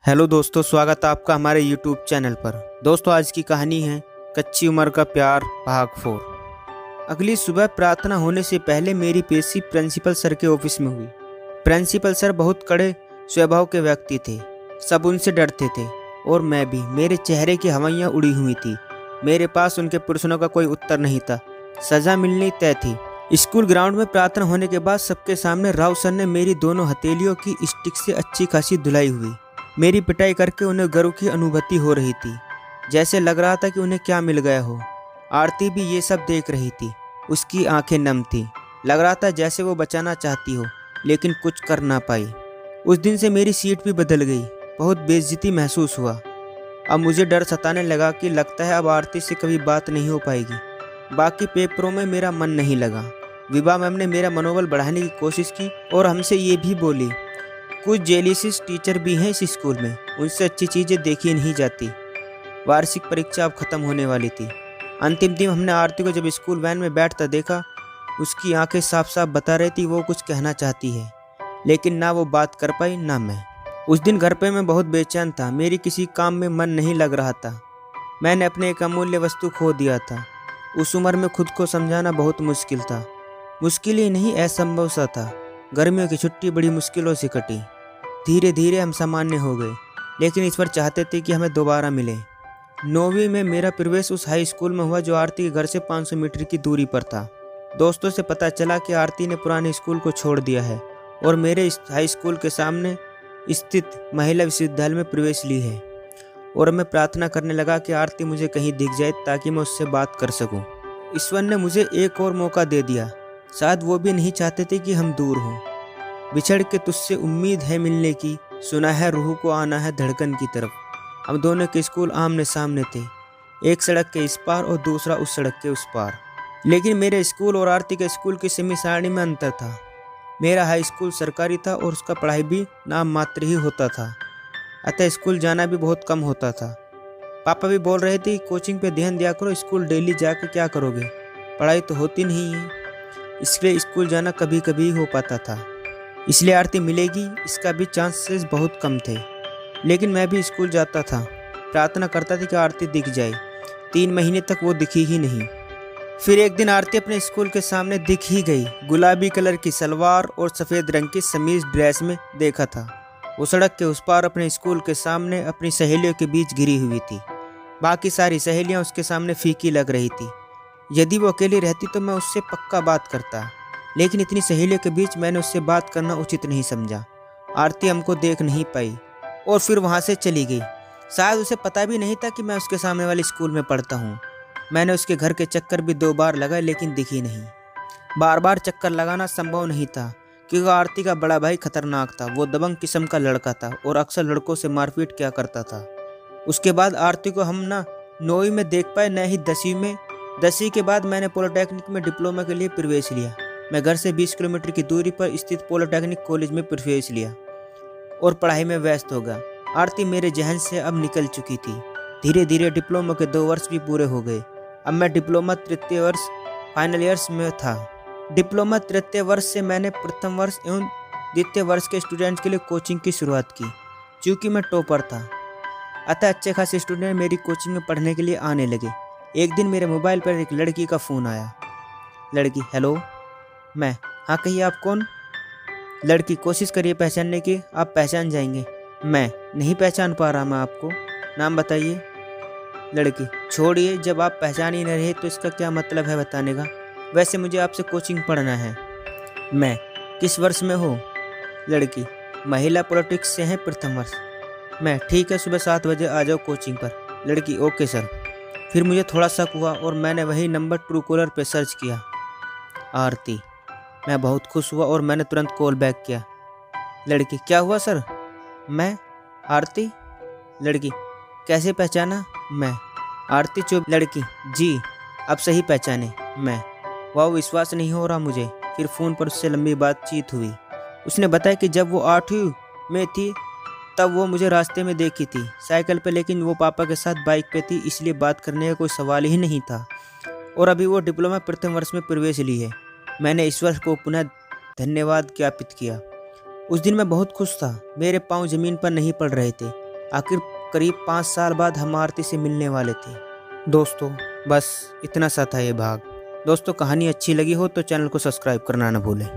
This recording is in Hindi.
हेलो दोस्तों, स्वागत है आपका हमारे यूट्यूब चैनल पर। दोस्तों, आज की कहानी है कच्ची उम्र का प्यार भाग 4। अगली सुबह प्रार्थना होने से पहले मेरी पेशी प्रिंसिपल सर के ऑफिस में हुई। प्रिंसिपल सर बहुत कड़े स्वभाव के व्यक्ति थे। सब उनसे डरते थे और मैं भी। मेरे चेहरे की हवाइयाँ उड़ी हुई थी। मेरे पास उनके प्रश्नों का कोई उत्तर नहीं था। सजा मिलनी तय थी। स्कूल ग्राउंड में प्रार्थना होने के बाद सबके सामने राव सर ने मेरी दोनों हथेलियों की स्टिक से अच्छी खासी धुलाई हुई। मेरी पिटाई करके उन्हें गर्व की अनुभूति हो रही थी। जैसे लग रहा था कि उन्हें क्या मिल गया हो। आरती भी ये सब देख रही थी। उसकी आंखें नम थी। लग रहा था जैसे वो बचाना चाहती हो, लेकिन कुछ कर ना पाई। उस दिन से मेरी सीट भी बदल गई। बहुत बेइज्जती महसूस हुआ। अब मुझे डर सताने लगा कि लगता है अब आरती से कभी बात नहीं हो पाएगी। बाकी पेपरों में मेरा मन नहीं लगा। विभा मैम ने मेरा मनोबल बढ़ाने की कोशिश की और हमसे ये भी बोली, कुछ जेलिसिस टीचर भी हैं इस स्कूल में, उनसे अच्छी चीज़ें देखी नहीं जाती। वार्षिक परीक्षा अब खत्म होने वाली थी। अंतिम दिन हमने आरती को जब स्कूल वैन में बैठता देखा, उसकी आंखें साफ साफ बता रही थी वो कुछ कहना चाहती है, लेकिन ना वो बात कर पाई ना मैं। उस दिन घर पे मैं बहुत बेचैन था। मेरी किसी काम में मन नहीं लग रहा था। मैंने अपने एक अमूल्य वस्तु खो दिया था। उस उम्र में खुद को समझाना बहुत मुश्किल था। मुश्किल ही नहीं, असंभव सा था। गर्मियों की छुट्टी बड़ी मुश्किलों से कटी। धीरे धीरे हम सामान्य हो गए, लेकिन ईश्वर चाहते थे कि हमें दोबारा मिले। 9वीं में मेरा प्रवेश उस हाई स्कूल में हुआ जो आरती के घर से 500 मीटर की दूरी पर था। दोस्तों से पता चला कि आरती ने पुराने स्कूल को छोड़ दिया है और मेरे इस हाई स्कूल के सामने स्थित महिला विश्वविद्यालय में प्रवेश ली है। और मैं प्रार्थना करने लगा कि आरती मुझे कहीं दिख जाए ताकि मैं उससे बात कर सकूं। ईश्वर ने मुझे एक और मौका दे दिया। शायद वो भी नहीं चाहते थे कि हम दूर हों। बिछड़ के तुझसे उम्मीद है मिलने की, सुना है रूह को आना है धड़कन की तरफ। हम दोनों के स्कूल आमने सामने थे, एक सड़क के इस पार और दूसरा उस सड़क के उस पार। लेकिन मेरे स्कूल और आरती के स्कूल की सेमी सारणी में अंतर था। मेरा हाई स्कूल सरकारी था और उसका पढ़ाई भी नाम मात्र ही होता था, अतः स्कूल जाना भी बहुत कम होता था। पापा भी बोल रहे थे कोचिंग पे ध्यान दिया करो, स्कूल डेली जाकर क्या करोगे, पढ़ाई तो होती नहीं है। इसलिए स्कूल जाना कभी कभी हो पाता था। इसलिए आरती मिलेगी इसका भी चांसेस बहुत कम थे। लेकिन मैं भी स्कूल जाता था, प्रार्थना करता था कि आरती दिख जाए। 3 महीने तक वो दिखी ही नहीं। फिर एक दिन आरती अपने स्कूल के सामने दिख ही गई। गुलाबी कलर की सलवार और सफ़ेद रंग की समीज ड्रेस में देखा था। वो सड़क के उस पार अपने स्कूल के सामने अपनी सहेलियों के बीच गिरी हुई थी। बाकी सारी सहेलियाँ उसके सामने फीकी लग रही थी। यदि वो अकेली रहती तो मैं उससे पक्का बात करता, लेकिन इतनी सहेलियों के बीच मैंने उससे बात करना उचित नहीं समझा। आरती हमको देख नहीं पाई और फिर वहाँ से चली गई। शायद उसे पता भी नहीं था कि मैं उसके सामने वाले स्कूल में पढ़ता हूँ। मैंने उसके घर के चक्कर भी 2 बार लगाए, लेकिन दिखी नहीं। बार बार चक्कर लगाना संभव नहीं था, क्योंकि आरती का बड़ा भाई खतरनाक था। वो दबंग किस्म का लड़का था और अक्सर लड़कों से मारपीट किया करता था। उसके बाद आरती को हम ना 9वीं में देख पाए, न ही 10वीं में। 10वीं के बाद मैंने पॉलिटेक्निक में डिप्लोमा के लिए प्रवेश लिया। मैं घर से 20 किलोमीटर की दूरी पर स्थित पॉलिटेक्निक कॉलेज में प्रवेश लिया और पढ़ाई में व्यस्त हो गया। आरती मेरे जहन से अब निकल चुकी थी। धीरे धीरे डिप्लोमा के 2 वर्ष भी पूरे हो गए। अब मैं डिप्लोमा तृतीय वर्ष फाइनल ईयर्स में था। डिप्लोमा तृतीय वर्ष से मैंने प्रथम वर्ष एवं द्वितीय वर्ष के स्टूडेंट्स के लिए कोचिंग की शुरुआत की। चूँकि मैं टॉपर था, अतः अच्छे खासे स्टूडेंट मेरी कोचिंग में पढ़ने के लिए आने लगे। एक दिन मेरे मोबाइल पर एक लड़की का फ़ोन आया। लड़की, हेलो। मैं, हाँ कहिए, आप कौन? लड़की, कोशिश करिए पहचानने की, आप पहचान जाएंगे। मैं, नहीं पहचान पा रहा मैं आपको, नाम बताइए। लड़की, छोड़िए, जब आप पहचान ही नहीं रहे तो इसका क्या मतलब है बताने का। वैसे मुझे आपसे कोचिंग पढ़ना है। मैं, किस वर्ष में हो? लड़की, महिला पॉलिटिक्स से हैं प्रथम वर्ष। मैं, ठीक है, सुबह 7 बजे आ जाओ कोचिंग पर। लड़की, ओके सर। फिर मुझे थोड़ा शक हुआ और मैंने वही नंबर ट्रू कॉलर पर सर्च किया, आरती। मैं बहुत खुश हुआ और मैंने तुरंत कॉल बैक किया। लड़की, क्या हुआ सर? मैं, आरती। लड़की, कैसे पहचाना? मैं, आरती चुप। लड़की, जी, अब सही पहचाने। मैं, वाह, विश्वास नहीं हो रहा मुझे। फिर फ़ोन पर उससे लंबी बातचीत हुई। उसने बताया कि जब वो 8वीं में थी तब वो मुझे रास्ते में देखी थी, साइकिल पे, लेकिन वो पापा के साथ बाइक पे थी, इसलिए बात करने का कोई सवाल ही नहीं था। और अभी वो डिप्लोमा प्रथम वर्ष में प्रवेश ली है। मैंने ईश्वर को पुनः धन्यवाद ज्ञापित किया। उस दिन मैं बहुत खुश था। मेरे पांव जमीन पर नहीं पड़ रहे थे। आखिर करीब 5 साल बाद हम आरती से मिलने वाले थे। दोस्तों बस इतना सा था ये भाग। दोस्तों कहानी अच्छी लगी हो तो चैनल को सब्सक्राइब करना न भूलें।